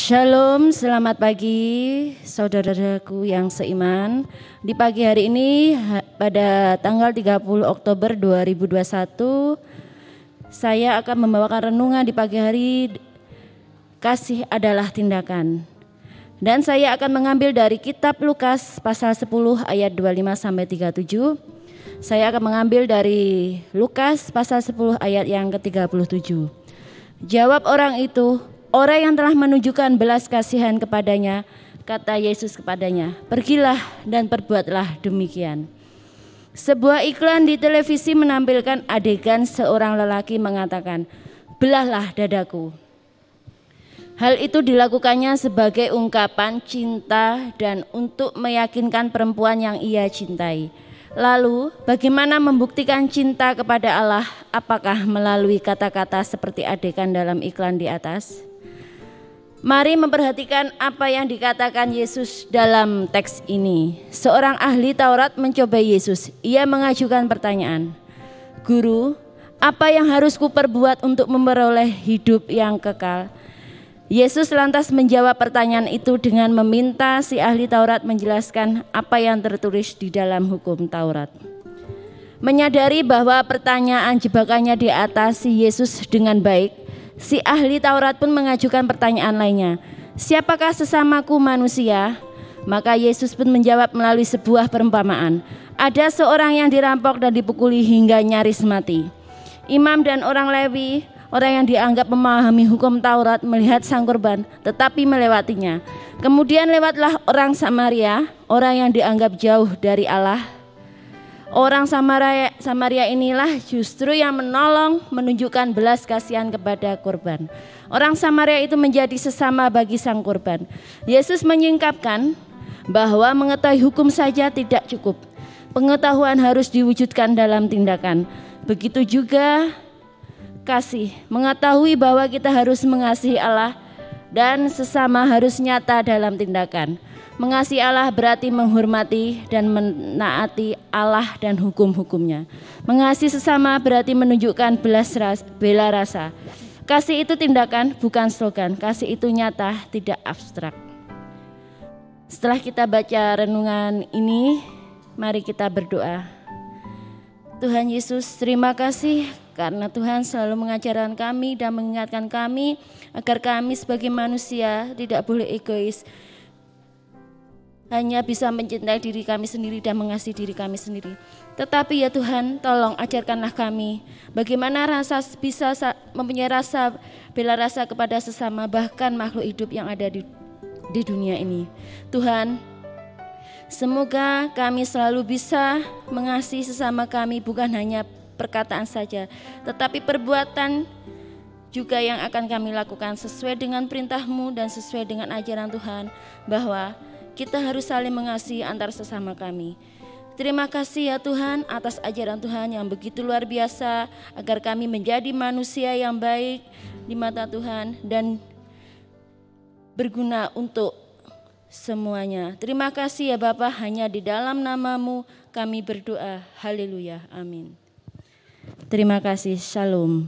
Shalom, selamat pagi saudara-saudaraku yang seiman. Di pagi hari ini pada tanggal 30 Oktober 2021 saya akan membawakan renungan di pagi hari kasih adalah tindakan. Dan saya akan mengambil dari kitab Lukas pasal 10 ayat 25 sampai 37. Saya akan mengambil dari Lukas pasal 10 ayat yang ke-37. Jawab orang itu, orang yang telah menunjukkan belas kasihan kepadanya, kata Yesus kepadanya, pergilah dan perbuatlah demikian. Sebuah iklan di televisi menampilkan adegan seorang lelaki mengatakan, belahlah dadaku. Hal itu dilakukannya sebagai ungkapan cinta dan untuk meyakinkan perempuan yang ia cintai. Lalu, bagaimana membuktikan cinta kepada Allah? Apakah melalui kata-kata seperti adegan dalam iklan di atas? Mari memperhatikan apa yang dikatakan Yesus dalam teks ini. Seorang ahli Taurat mencoba Yesus. Ia mengajukan pertanyaan, Guru, apa yang harus kuperbuat untuk memperoleh hidup yang kekal? Yesus lantas menjawab pertanyaan itu dengan meminta si ahli Taurat menjelaskan apa yang tertulis di dalam hukum Taurat. Menyadari bahwa pertanyaan jebakannya diatasi Yesus dengan baik, si ahli Taurat pun mengajukan pertanyaan lainnya. Siapakah sesamaku manusia? Maka Yesus pun menjawab melalui sebuah perumpamaan. Ada seorang yang dirampok dan dipukuli hingga nyaris mati. Imam dan orang Lewi, orang yang dianggap memahami hukum Taurat, melihat sang korban tetapi melewatinya. Kemudian lewatlah orang Samaria, orang yang dianggap jauh dari Allah. Orang Samaria inilah justru yang menolong, menunjukkan belas kasihan kepada korban. Orang Samaria itu menjadi sesama bagi sang korban. Yesus menyingkapkan bahwa mengetahui hukum saja tidak cukup. Pengetahuan harus diwujudkan dalam tindakan. Begitu juga kasih, mengetahui bahwa kita harus mengasihi Allah dan sesama harus nyata dalam tindakan. Mengasihi Allah berarti menghormati dan menaati Allah dan hukum-hukumnya. Mengasihi sesama berarti menunjukkan bela rasa. Kasih itu tindakan, bukan slogan. Kasih itu nyata, tidak abstrak. Setelah kita baca renungan ini, mari kita berdoa. Tuhan Yesus, terima kasih karena Tuhan selalu mengajarkan kami dan mengingatkan kami agar kami sebagai manusia tidak boleh egois, hanya bisa mencintai diri kami sendiri dan mengasihi diri kami sendiri. Tetapi ya Tuhan, tolong ajarkanlah kami bagaimana bisa mempunyai rasa bela rasa kepada sesama, bahkan makhluk hidup yang ada di dunia ini. Tuhan, semoga kami selalu bisa mengasihi sesama kami, bukan hanya perkataan saja, tetapi perbuatan juga yang akan kami lakukan sesuai dengan perintah-Mu dan sesuai dengan ajaran Tuhan, bahwa kita harus saling mengasihi antar sesama kami. Terima kasih ya Tuhan atas ajaran Tuhan yang begitu luar biasa, agar kami menjadi manusia yang baik di mata Tuhan dan berguna untuk semuanya. Terima kasih ya Bapa, hanya di dalam nama-Mu kami berdoa. Haleluya, amin. Terima kasih, shalom.